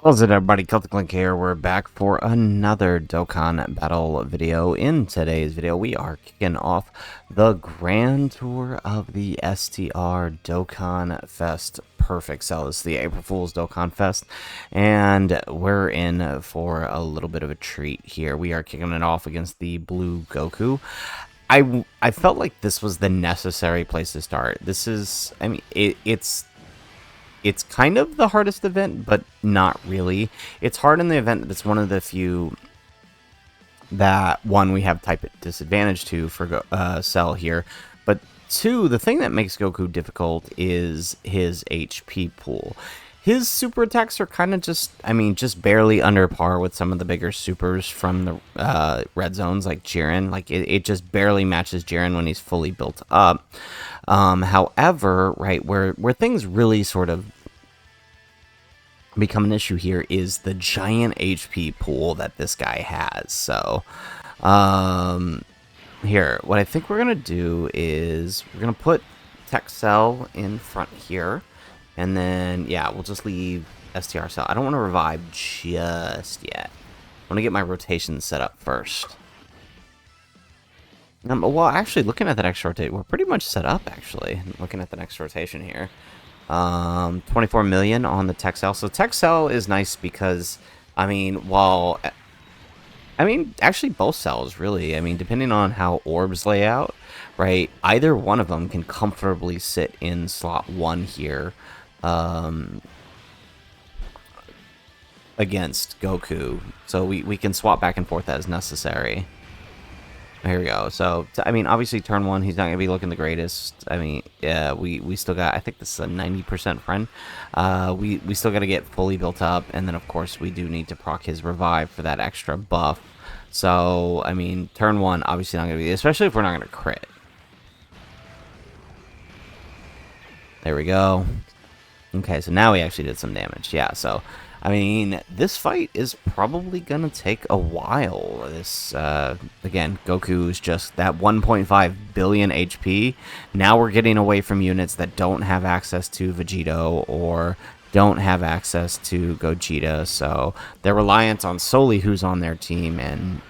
What's it, everybody? Celtic Link here. We're back for another Dokkan battle video. In today's video, we are kicking off the grand tour of the STR Dokkan Fest Perfect Cell. This is the April Fool's Dokkan Fest, and we're in for a little bit of a treat here. We are kicking it off against the Blue Goku. I felt like this was the necessary place to start. This is, I mean, it's kind of the hardest event, but not really. It's hard in the event that's one of the few that, one, we have type disadvantage to for Cell here, but two, the thing that makes Goku difficult is his HP pool. His super attacks are kind of just, I mean, just barely under par with some of the bigger supers from the red zones, like Jiren. Like, it just barely matches Jiren when he's fully built up. However, right, where things really sort of become an issue here is the giant HP pool that this guy has. So, here, what I think we're going to do is we're going to put Tech Cell in front here. And then, yeah, we'll just leave STR Cell. I don't want to revive just yet. I want to get my rotation set up first. Well, actually, looking at the next rotation, we're pretty much set up, actually. Looking at the next rotation here. 24 million on the Tech Cell. So Tech Cell is nice because, I mean, actually both cells, really. I mean, depending on how orbs lay out, right, either one of them can comfortably sit in slot 1 here against Goku. So we can swap back and forth as necessary. Here we go. So, I mean, obviously, turn 1, he's not going to be looking the greatest. I mean, yeah, we still got, I think this is a 90% friend. We still got to get fully built up, and then, of course, we do need to proc his revive for that extra buff. So, I mean, turn 1, obviously not going to be, especially if we're not going to crit. There we go. Okay, so now we actually did some damage. Yeah, so, I mean, this fight is probably going to take a while. This, again, Goku is just that 1.5 billion HP. Now we're getting away from units that don't have access to Vegeta or don't have access to Gogeta. So they're reliant on solely who's on their team, and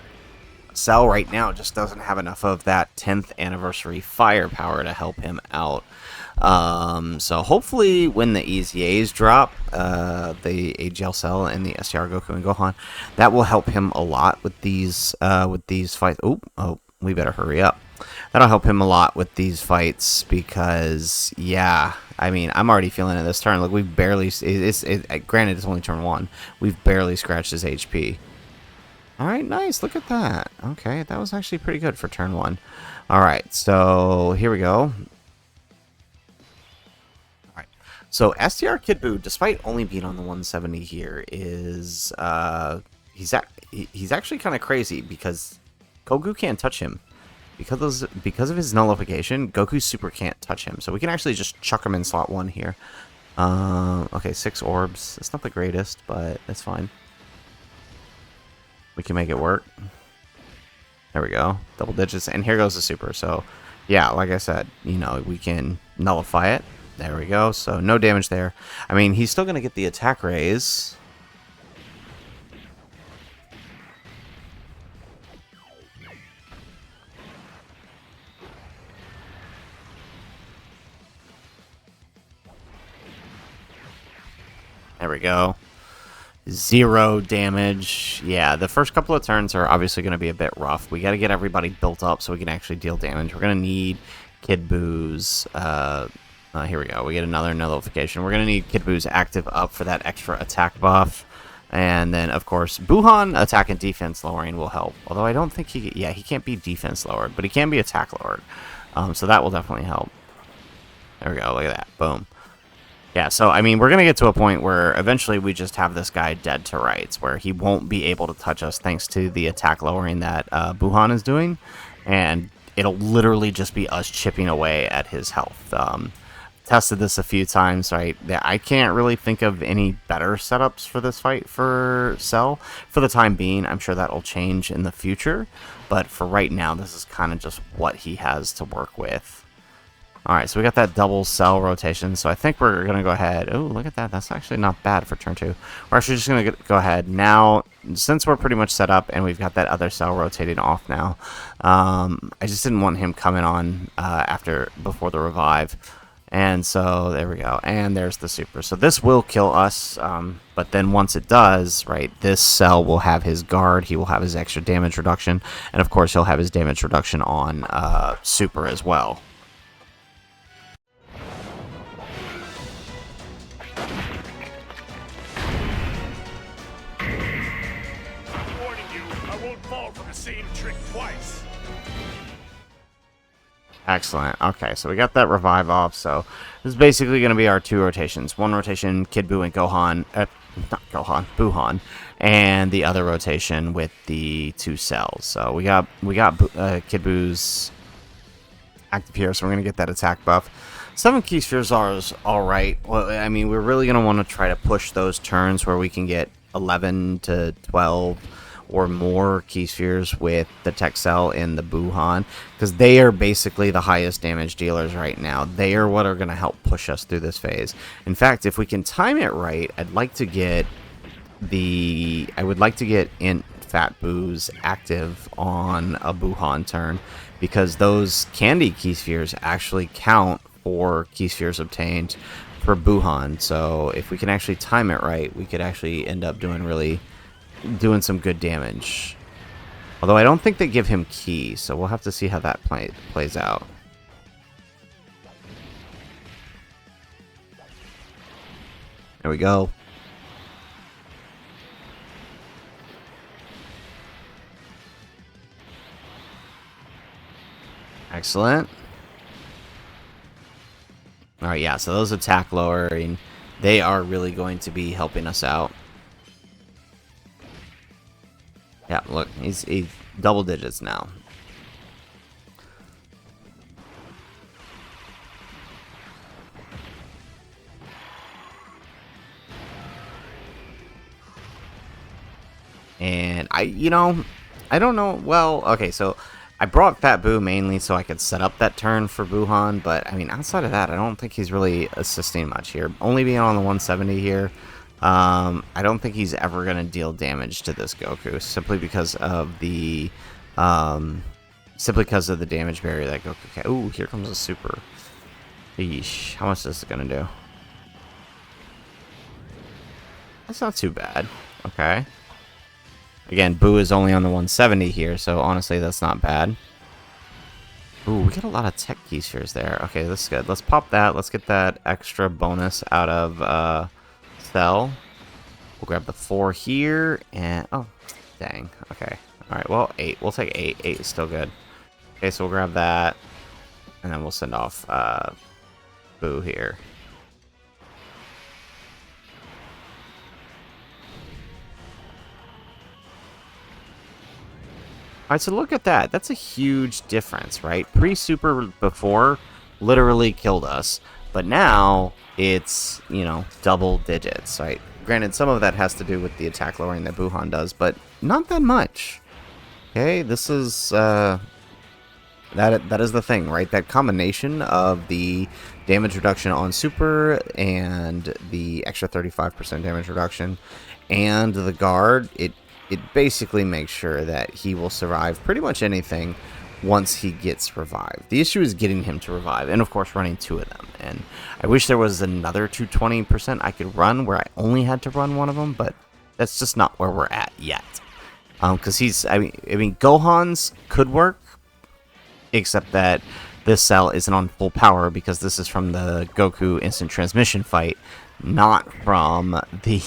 Cell right now just doesn't have enough of that 10th anniversary firepower to help him out. So hopefully when the EZAs drop, the AGL Cell and the STR Goku and Gohan, that will help him a lot with these fights. Oh, we better hurry up. That'll help him a lot with these fights because, yeah, I mean, I'm already feeling it this turn. Look, we've barely, granted it's only turn 1, we've barely scratched his HP. Alright, nice, look at that. Okay, that was actually pretty good for turn 1. Alright, so here we go. So STR Kid Buu, despite only being on the 170 here, is he's actually kind of crazy because Goku can't touch him because of his nullification. Goku super can't touch him, so we can actually just chuck him in slot 1 here. Okay, 6 orbs. It's not the greatest, but it's fine. We can make it work. There we go, double digits, and here goes the super. So yeah, like I said, you know, we can nullify it. There we go, so no damage there. I mean, he's still going to get the attack raise. There we go. 0 damage. Yeah, the first couple of turns are obviously going to be a bit rough. We got to get everybody built up so we can actually deal damage. We're going to need Kid Buu's... here we go. We get another nullification. We're going to need Kid Buu's active up for that extra attack buff. And then, of course, Buuhan attack and defense lowering will help. Although I don't think he... Yeah, he can't be defense lowered, but he can be attack lowered. So that will definitely help. There we go. Look at that. Boom. Yeah, so, I mean, we're going to get to a point where eventually we just have this guy dead to rights, where he won't be able to touch us thanks to the attack lowering that Buuhan is doing. And it'll literally just be us chipping away at his health. Tested this a few times, right? I can't really think of any better setups for this fight for Cell. For the time being, I'm sure that'll change in the future, but for right now, this is kind of just what he has to work with. Alright, so we got that double cell rotation, so I think we're going to go ahead. Oh, look at that. That's actually not bad for turn 2. We're actually just going to go ahead. Now, since we're pretty much set up and we've got that other cell rotating off now, I just didn't want him coming on before the revive. And so, there we go. And there's the super. So this will kill us, but then once it does, right, this cell will have his guard, he will have his extra damage reduction, and of course he'll have his damage reduction on super as well. Excellent. Okay, so we got that revive off, so this is basically going to be our 2 rotations. One rotation, Kid Buu and Gohan, not Gohan, Buhan, and the other rotation with the 2 cells. So we got Kid Buu's active here, so we're going to get that attack buff. 7 key spheres are alright. Well, I mean, we're really going to want to try to push those turns where we can get 11 to 12 or more key spheres with the tech cell and the Buhan, because they are basically the highest damage dealers right now. They are what are going to help push us through this phase. In fact, if we can time it right, I would like to get Int Fat Buu's active on a Buhan turn, because those candy key spheres actually count for key spheres obtained for Buhan. So if we can actually time it right, we could actually end up doing some good damage. Although I don't think they give him key, so we'll have to see how that plays out. There we go. Excellent. Alright, yeah, so those attack lowering, they are really going to be helping us out. Yeah, look, he's double digits now. And I don't know. Well, okay, so I brought Fat Buu mainly so I could set up that turn for Buhan, but I mean, outside of that, I don't think he's really assisting much here. Only being on the 170 here. I don't think he's ever going to deal damage to this Goku, simply because of the damage barrier that Goku can. Ooh, here comes a super. Eesh, how much is this going to do? That's not too bad. Okay. Again, Buu is only on the 170 here, so honestly, that's not bad. Ooh, we get a lot of tech key spheres there. Okay, this is good. Let's pop that. Let's get that extra bonus out of Cell. We'll grab the 4 here, and oh, dang. Okay. All right. Well, 8. We'll take 8. 8 is still good. Okay, so we'll grab that, and then we'll send off Buu here. Alright, so look at that. That's a huge difference, right? Pre-super before literally killed us, but now it's, double digits, right? Granted, some of that has to do with the attack lowering that Buhan does, but not that much. Okay, this is, that is the thing, right? That combination of the damage reduction on super and the extra 35% damage reduction and the guard, it basically makes sure that he will survive pretty much anything once he gets revived. The issue is getting him to revive, and of course running 2 of them. And I wish there was another 220% I could run where I only had to run 1 of them, but that's just not where we're at yet. Because I mean, Gohan's could work, except that this cell isn't on full power because this is from the Goku instant transmission fight, not from the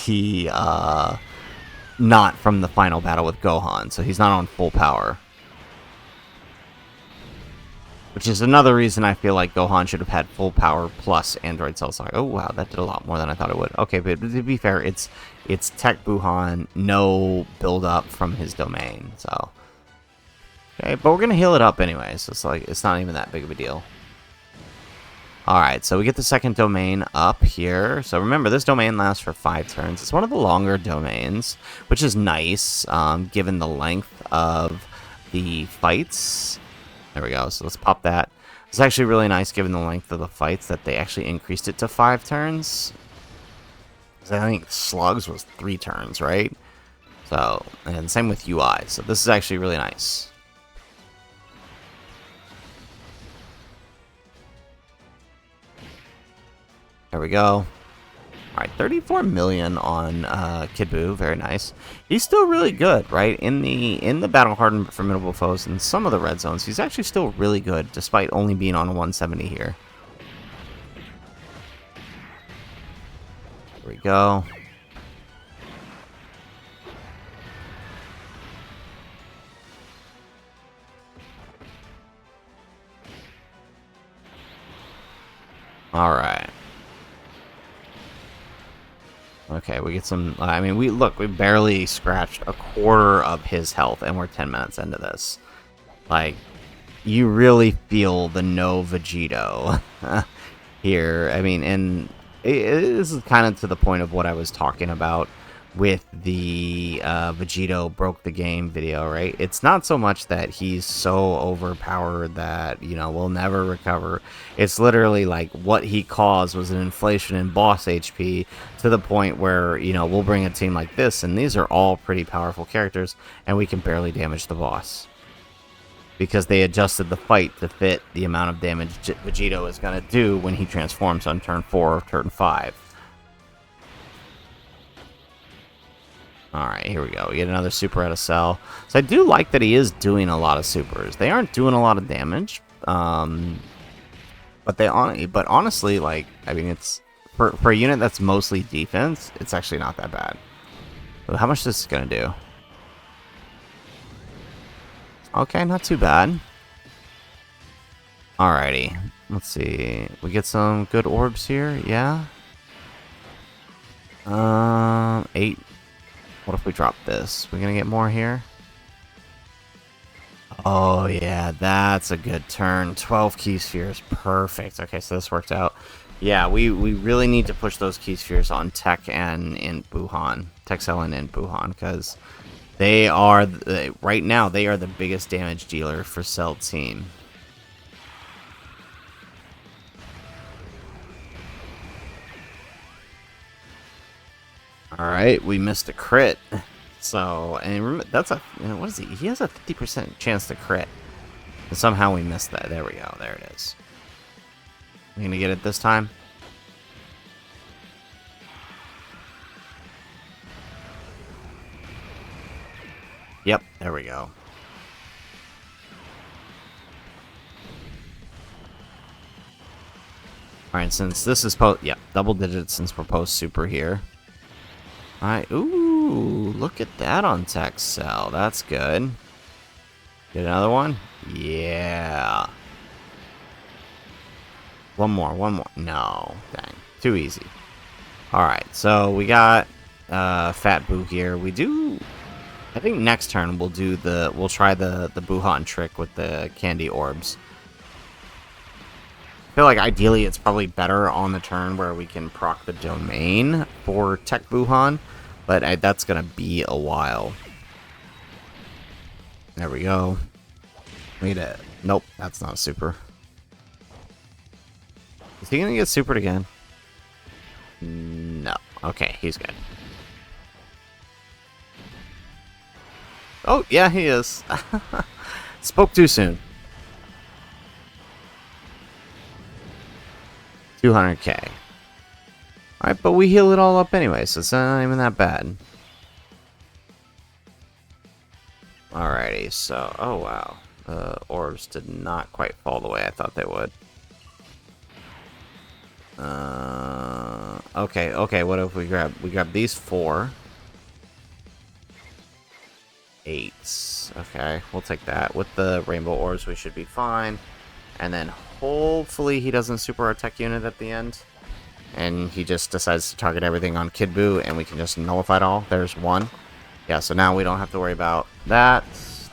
final battle with Gohan, so he's not on full power. Which is another reason I feel like Gohan should have had full power plus Android Cell Saga. Oh wow, that did a lot more than I thought it would. Okay, but to be fair, it's Tech Buhan, no build up from his domain, so. Okay, but we're gonna heal it up anyway, so it's not even that big of a deal. Alright, so we get the second domain up here. So remember, this domain lasts for 5 turns. It's one of the longer domains, which is nice, given the length of the fights. There we go, so let's pop that. It's actually really nice, given the length of the fights, that they actually increased it to 5 turns. 'Cause I think Slugs was 3 turns, right? So, and same with UI. So this is actually really nice. There we go. Alright, 34 million on Kid Buu, very nice. He's still really good, right? In the battle hardened formidable foes and some of the red zones, he's actually still really good, despite only being on 170 here. There we go. Alright. Okay, we get some... I mean, we barely scratched a quarter of his health, and we're 10 minutes into this. Like, you really feel the no Vegeto here. I mean, and this is kind of to the point of what I was talking about with the Vegeto broke the game video, right? It's not so much that he's so overpowered that, you know, we'll never recover. It's literally like what he caused was an inflation in boss HP to the point where, you know, we'll bring a team like this, and these are all pretty powerful characters, and we can barely damage the boss. Because they adjusted the fight to fit the amount of damage Vegeto is going to do when he transforms on turn 4 or turn 5. Alright, here we go. We get another super out of cell. So I do like that he is doing a lot of supers. They aren't doing a lot of damage. But honestly, like, I mean, it's for a unit that's mostly defense, it's actually not that bad. So how much this is going to do? Okay, not too bad. Alrighty. Let's see. We get some good orbs here, yeah? 8. What if we drop this? We're gonna get more here? Oh, yeah, that's a good turn. 12 key spheres. Perfect. Okay, so this worked out. Yeah, we really need to push those key spheres on Tech and in Buhan. Texel and Buhan, because they are, right now, they are the biggest damage dealer for Cell Team. Alright, we missed a crit. So, and remember, that's a, what is he? He has a 50% chance to crit. And somehow we missed that. There we go. There it is. We gonna get it this time? Yep, there we go. Alright, since this is yep, double digits since we're post super here. Alright, ooh, look at that on Texel. That's good. Get another one? Yeah. One more. No, dang. Too easy. Alright, so we got Fat Boo here. We do... I think next turn we'll try the Buhan trick with the candy orbs. I feel like ideally it's probably better on the turn where we can proc the domain for Tech Buhan, but that's gonna be a while. There we go. Wait a... Nope, that's not a super. Is he gonna get supered again? No. Okay, he's good. Oh, yeah, he is. Spoke too soon. 200k. Alright, but we heal it all up anyway, so it's not even that bad. Alrighty, so... Oh, wow. The orbs did not quite fall the way I thought they would. Okay, what if we grab... We grab these 4. 8s. Okay, we'll take that. With the rainbow orbs, we should be fine. And then hopefully he doesn't super our tech unit at the end. And he just decides to target everything on Kid Buu, and we can just nullify it all. There's 1. Yeah, so now we don't have to worry about that.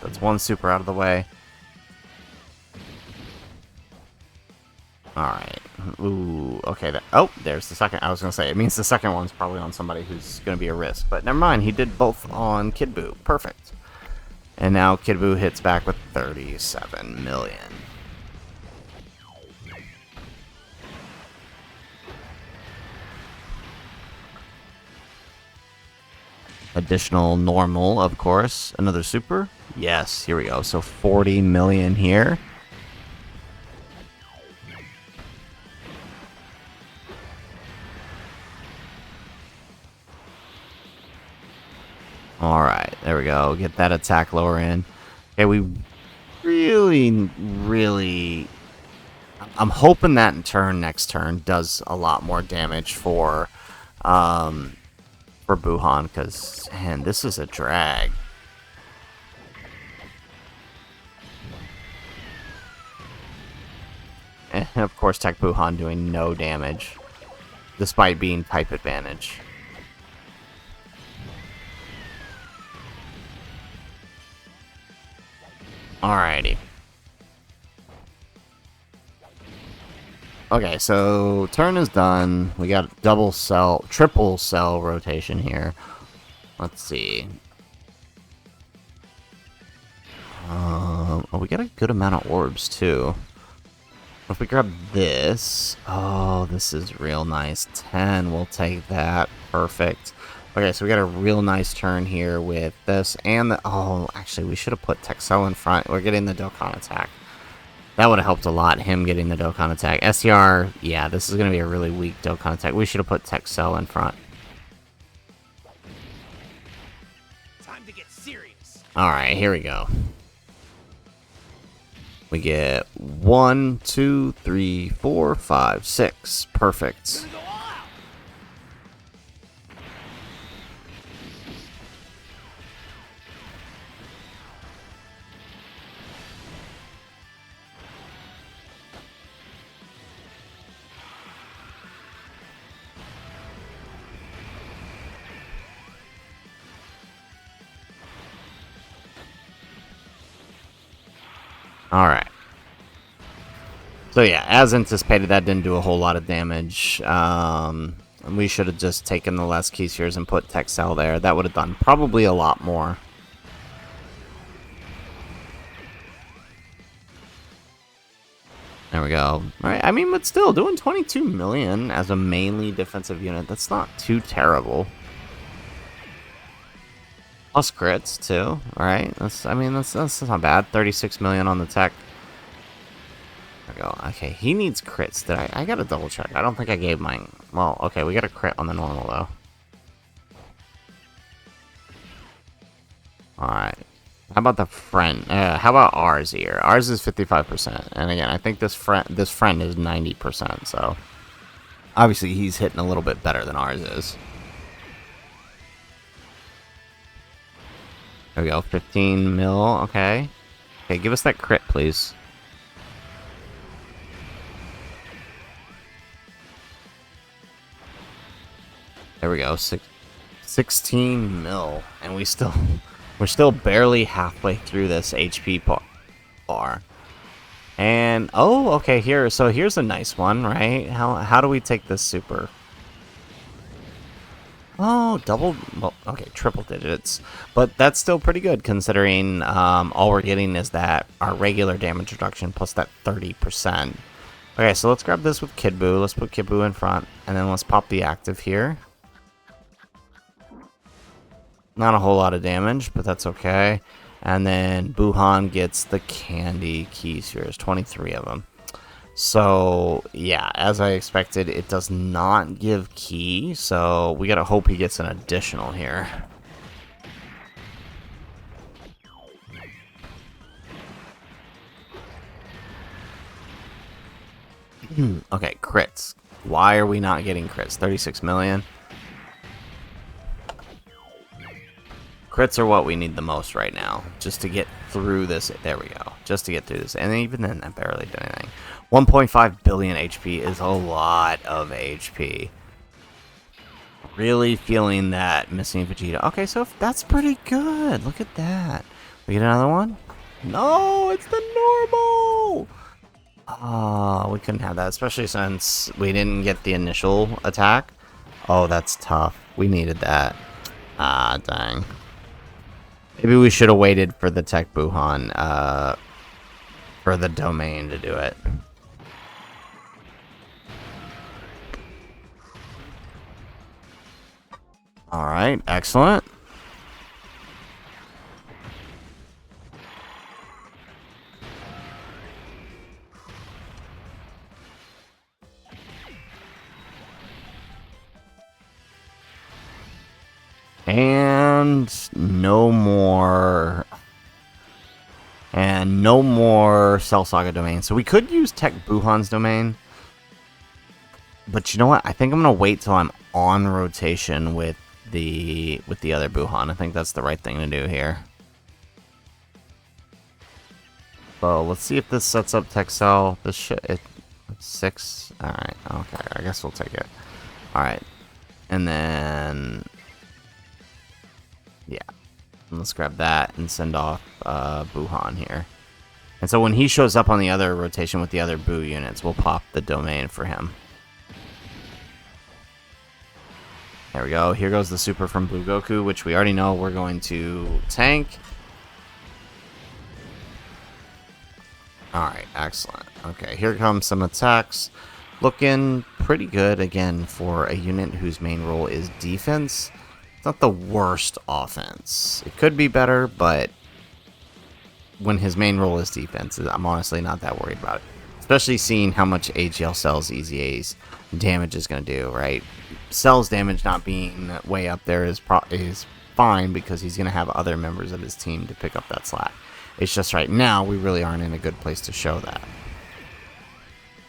That's 1 super out of the way. Alright. Ooh, okay. Oh, there's the second. I was going to say, it means the second one's probably on somebody who's going to be a risk. But never mind, he did both on Kid Buu. Perfect. And now Kid Buu hits back with 37 million. Additional normal, of course. Another super. Yes, here we go. So 40 million here. Alright, there we go. Get that attack lower in. Okay, we really... I'm hoping that in next turn does a lot more damage for Buhan, because, man, this is a drag. And, of course, Tech Buhan doing no damage, despite being type advantage. Alrighty. Okay, so turn is done. We got triple cell rotation here. Let's see. Oh, we got a good amount of orbs too. If we grab this, oh, this is real nice. 10, we'll take that. Perfect. Okay, so we got a real nice turn here with this and the... Oh, actually, we should have put Texel in front. We're getting the Dokkan attack. That would have helped a lot, him getting the Dokkan attack. STR, yeah, this is going to be a really weak Dokkan attack. We should have put Texel in front. Time to get serious. Alright, here we go. We get 1, 2, 3, 4, 5, 6. Perfect. Alright. So yeah, as anticipated, that didn't do a whole lot of damage. We should have just taken the less key spheres and put Texel there. That would have done probably a lot more. There we go. Alright, I mean, but still, doing 22 million as a mainly defensive unit, that's not too terrible. Plus crits, too, right? That's not bad. 36 million on the tech. There we go. Okay, he needs crits. I gotta double check. I don't think I gave mine. Well, okay, we got a crit on the normal, though. Alright. How about the friend? How about ours here? Ours is 55%. And again, I think this friend is 90%, so... Obviously, he's hitting a little bit better than ours is. There we go, 15 mil, okay. Okay, give us that crit, please. There we go, 16 mil, and we're still barely halfway through this HP bar. And, oh, okay, here's a nice one, right? How do we take this super? Oh, well, okay, triple digits. But that's still pretty good, considering all we're getting is that our regular damage reduction plus that 30%. Okay, so let's grab this with Kid Buu. Let's put Kid Buu in front, and then let's pop the active here. Not a whole lot of damage, but that's okay. And then Buhan gets the candy key spheres, 23 of them. So, yeah, as I expected, it does not give key, so we gotta hope he gets an additional here. Okay, crits. Why are we not getting crits? 36 million. Crits are what we need the most right now, just to get through this. There we go. Just to get through this. And even then, that barely did anything. 1.5 billion HP is a lot of HP. Really feeling that missing Vegeta. Okay, so that's pretty good. Look at that. We get another one? No, it's the normal! Oh, we couldn't have that, especially since we didn't get the initial attack. Oh, that's tough. We needed that. Ah, dang. Maybe we should have waited for the Tech Buhan, for the domain to do it. Alright, excellent. And no more... And no more Cell Saga domain. So we could use Tech Buhan's domain. But you know what? I think I'm going to wait till I'm on rotation with the other Buhan. I think that's the right thing to do here. So let's see if this sets up Tech Cell. This should... It's 6. Alright, okay. I guess we'll take it. Alright. And then... Yeah. Let's grab that and send off Buhan here. And so when he shows up on the other rotation with the other Buu units, we'll pop the domain for him. There we go. Here goes the super from Blue Goku, which we already know we're going to tank. Alright, excellent. Okay, here comes some attacks. Looking pretty good, again, for a unit whose main role is defense. It's not the worst offense. It could be better, but when his main role is defense, I'm honestly not that worried about it. Especially seeing how much AGL Cell's EZA's damage is going to do, right? Cell's damage not being way up there is fine because he's going to have other members of his team to pick up that slack. It's just right now, we really aren't in a good place to show that.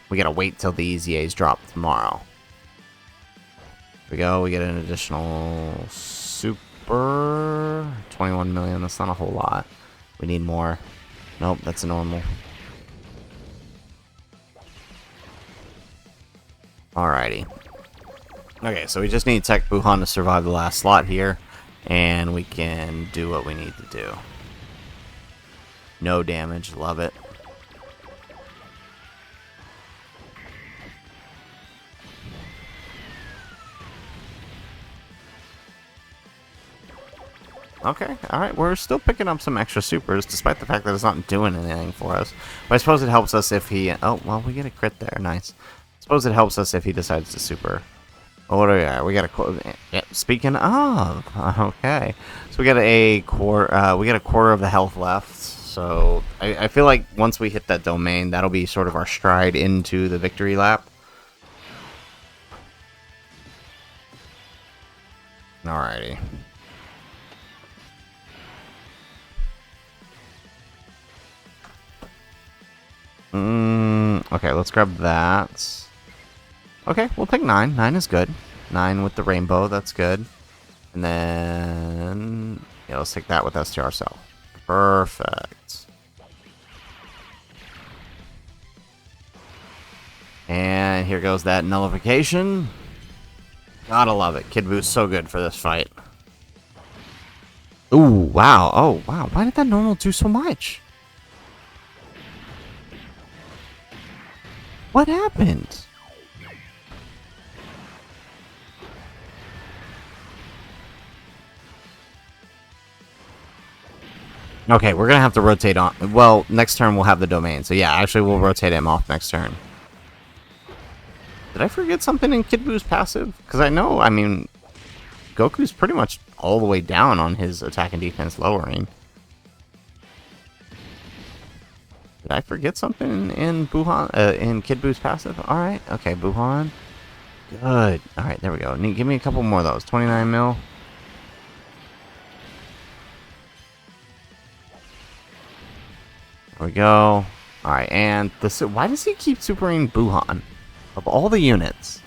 We got to wait till the EZA's drop tomorrow. Here we go, we get an additional super. 21 million, that's not a whole lot. We need more. Nope, that's a normal. Alrighty. Okay, so we just need Tech Buhan to survive the last slot here, and we can do what we need to do. No damage, love it. Okay, alright, we're still picking up some extra supers, despite the fact that it's not doing anything for us. But I suppose it helps us if he... Oh, well, we get a crit there, nice. I suppose it helps us if he decides to super. Oh, what do we got? We got a... Yeah, speaking of... Okay. So we got a quarter of the health left. So I feel like once we hit that domain, that'll be sort of our stride into the victory lap. Alrighty. Okay, let's grab that. Okay, we'll take 9. 9 is good. 9 with the rainbow, that's good. And then... Yeah, let's take that with STR cell. Perfect. And here goes that nullification. Gotta love it. Kid Buu's so good for this fight. Ooh, wow. Oh, wow. Why did that normal do so much? What happened? Okay, we're gonna have to rotate on... Well, next turn we'll have the domain. So yeah, actually we'll rotate him off next turn. Did I forget something in Kid Buu's passive? Because I know, I mean... Goku's pretty much all the way down on his attack and defense lowering. Did I forget something in Buhan, in Kid Buu's passive? Alright, okay, Buhan. Good. Alright, there we go. Give me a couple more of those. 29 mil. There we go. Alright, and this. Why does he keep supering Buhan? Of all the units.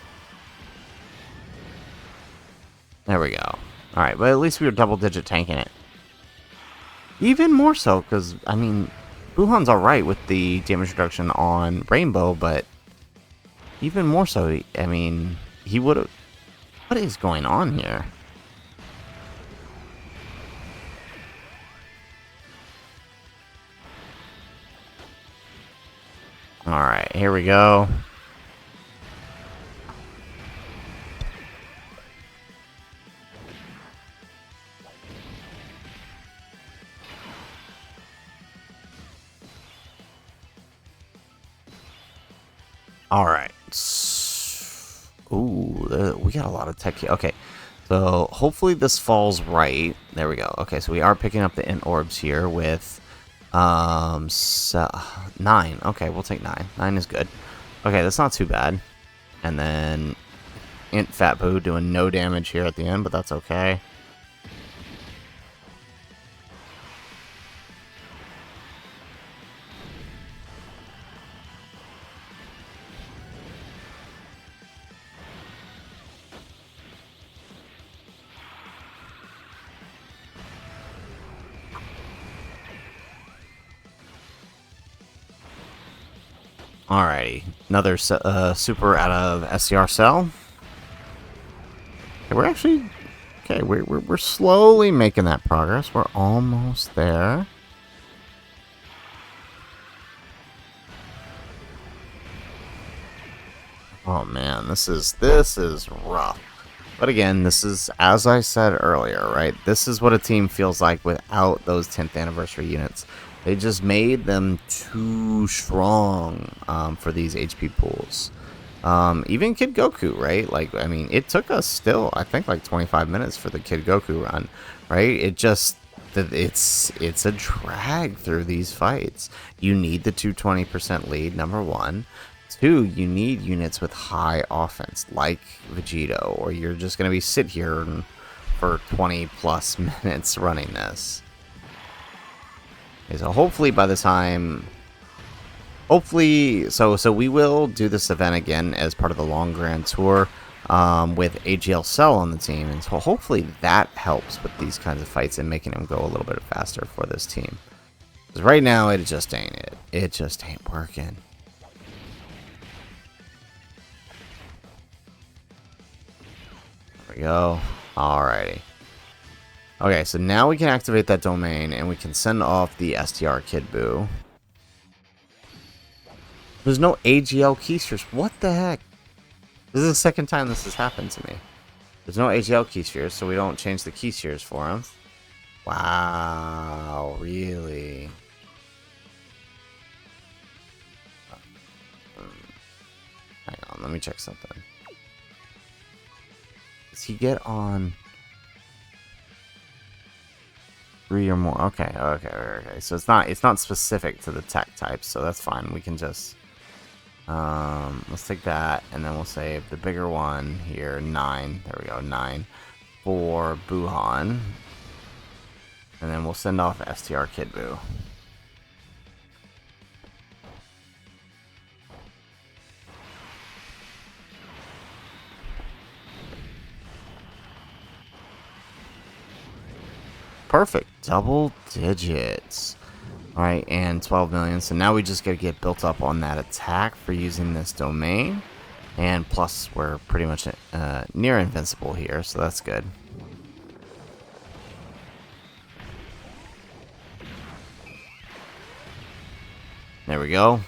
There we go. Alright, but at least we were double-digit tanking it. Even more so, because, I mean, Buhan's alright with the damage reduction on Rainbow, but even more so, I mean, he would have... What is going on here? Alright, here we go. Alright. Ooh, we got a lot of tech here. Okay, so hopefully this falls right. There we go. Okay, so we are picking up the int orbs here with 9. Okay, we'll take 9. 9 is good. Okay, that's not too bad. And then int Fat Buu doing no damage here at the end, but that's okay. Alrighty, another super out of STR cell. Okay, we're actually okay. We're slowly making that progress. We're almost there. Oh man, this is rough. But again, this is, as I said earlier, right? This is what a team feels like without those 10th anniversary units. They just made them too strong for these HP pools. Even Kid Goku, right? Like, I mean, it took us still, I think, like 25 minutes for the Kid Goku run, right? It just, it's a drag through these fights. You need the 220% lead, number one. Two, you need units with high offense, like Vegeta, or you're just going to be sit here for 20 plus minutes running this. Okay, so hopefully by the time, so we will do this event again as part of the Long Grand Tour with AGL Cell on the team, and so hopefully that helps with these kinds of fights and making them go a little bit faster for this team. Because right now, it just ain't it. It just ain't working. There we go. Alrighty. Okay, so now we can activate that domain, and we can send off the STR Kid Buu. There's no AGL keyspheres. What the heck? This is the second time this has happened to me. There's no AGL keyspheres, so we don't change the keyspheres for him. Wow, really? Hang on, let me check something. Does he get on 3 or more? Okay. So it's not specific to the tech type, so that's fine. We can just let's take that, and then we'll save the bigger one here, 9. There we go, 9 for Buhan, and then we'll send off STR Kid Buu. Perfect. Double digits. Alright, and 12 million. So now we just gotta get built up on that attack for using this domain. And plus, we're pretty much near invincible here, so that's good. There we go.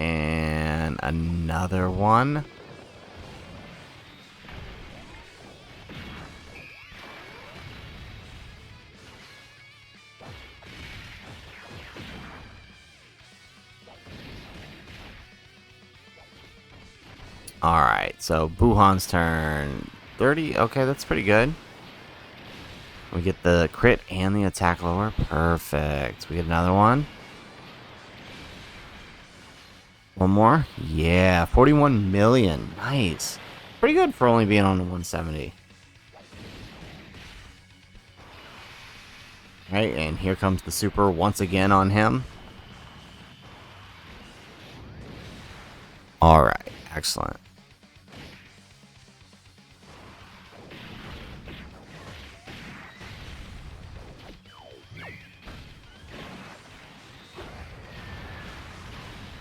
And another one. Alright, so Buhan's turn. 30, okay, that's pretty good. We get the crit and the attack lower. Perfect. We get another one. One more. Yeah, 41 million. Nice. Pretty good for only being on the 170. Alright, and here comes the super once again on him. Alright, excellent.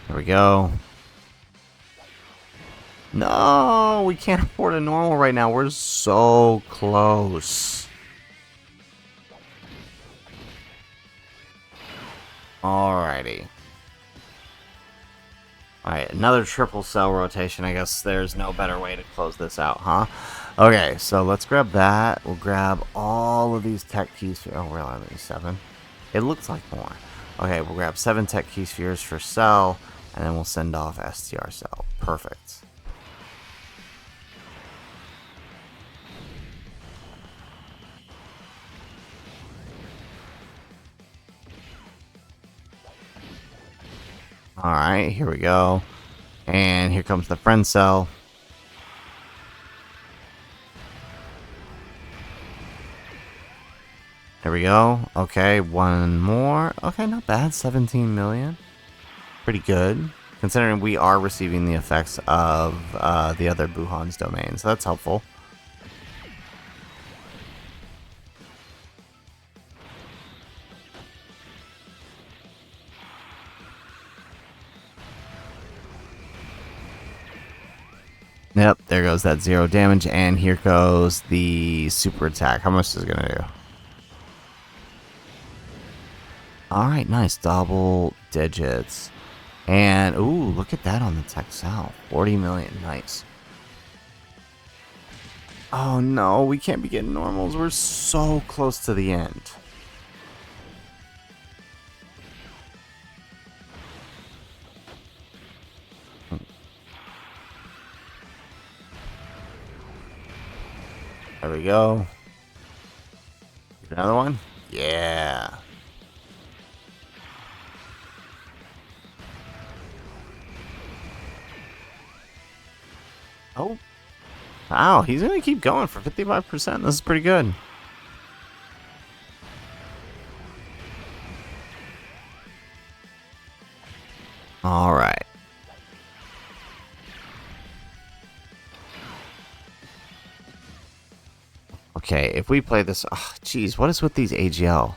There we go. No, we can't afford a normal right now. We're so close. Alrighty. Alright, another triple cell rotation. I guess there's no better way to close this out, huh? Okay, so let's grab that. We'll grab all of these tech keys. Oh, we're only 7. It looks like more. Okay, we'll grab 7 tech key spheres for cell, and then we'll send off STR cell. Perfect. Alright, here we go. And here comes the friend cell. There we go. Okay, one more. Okay, not bad. 17 million. Pretty good. Considering we are receiving the effects of the other Buhan's domain. So that's helpful. Yep, there goes that 0 damage, and here goes the super attack. How much is it gonna do? Alright, nice. Double digits. And, ooh, look at that on the tech cell. 40 million, nice. Oh no, we can't be getting normals. We're so close to the end. There we go. Another one? Yeah. Oh. Wow, he's going to keep going for 55%. This is pretty good. All right. Okay, if we play this... Oh, geez, what is with these AGL?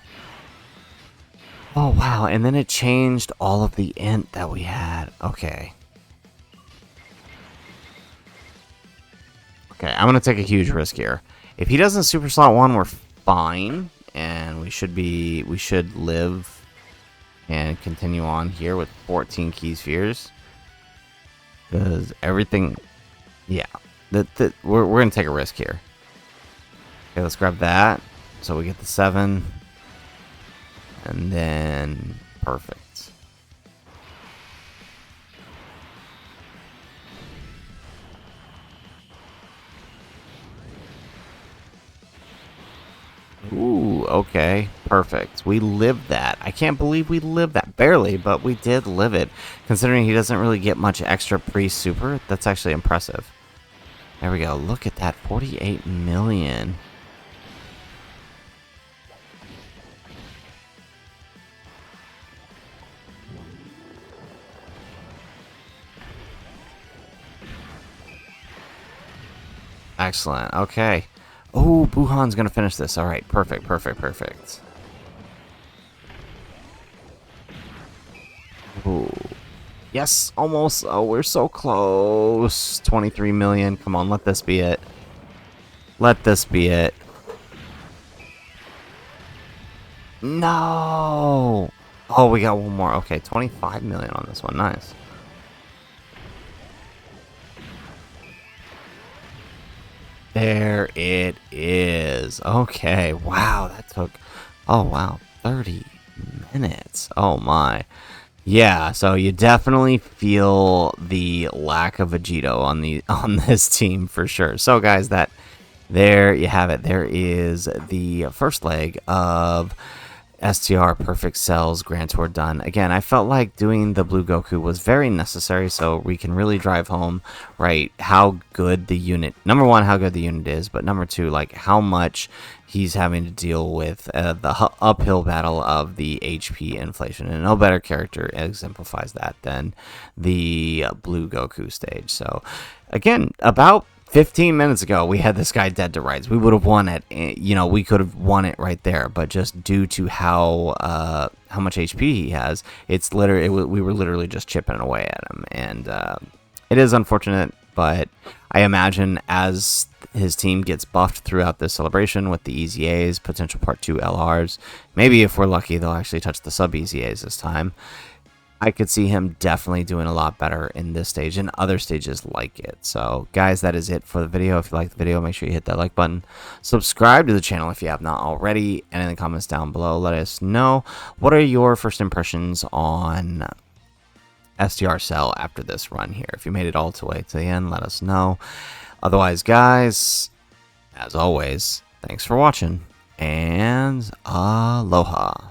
Oh, wow, and then it changed all of the int that we had. Okay. Okay, I'm going to take a huge risk here. If he doesn't super slot 1, we're fine. And we should live and continue on here with 14 key spheres. Because everything... Yeah. We're going to take a risk here. Okay, let's grab that. So we get the 7. And then... Perfect. Ooh, okay. Perfect. We lived that. I can't believe we lived that. Barely, but we did live it. Considering he doesn't really get much extra pre-super, that's actually impressive. There we go. Look at that. 48 million. Excellent. Okay. Oh, Buhan's going to finish this. All right. Perfect, perfect, perfect. Ooh. Yes, almost. Oh, we're so close. 23 million. Come on, let this be it. Let this be it. No! Oh, we got one more. Okay, 25 million on this one. Nice. There it is. Okay, wow, that took... Oh, wow, 30 minutes. Oh, my. Yeah, so you definitely feel the lack of Vegito on this team for sure. So, guys, there you have it. There is the first leg of STR Perfect Cells Grand Tour done. Again, I felt like doing the Blue Goku was very necessary so we can really drive home, right, how good the unit, number one, how good the unit is, but number two, like, how much he's having to deal with the uphill battle of the HP inflation. And no better character exemplifies that than the Blue Goku stage. So, again, about 15 minutes ago, we had this guy dead to rights. We would have won it. You know, we could have won it right there. But just due to how much HP he has, it's literally we were literally just chipping away at him, and it is unfortunate. But I imagine as his team gets buffed throughout this celebration with the Easy A's, potential Part 2 LRs, maybe if we're lucky, they'll actually touch the sub Easy A's this time. I could see him definitely doing a lot better in this stage and other stages like it. So, guys, that is it for the video. If you like the video, make sure you hit that like button. Subscribe to the channel if you have not already. And in the comments down below, let us know what are your first impressions on STR Cell after this run here. If you made it all the way to the end, let us know. Otherwise, guys, as always, thanks for watching. And aloha.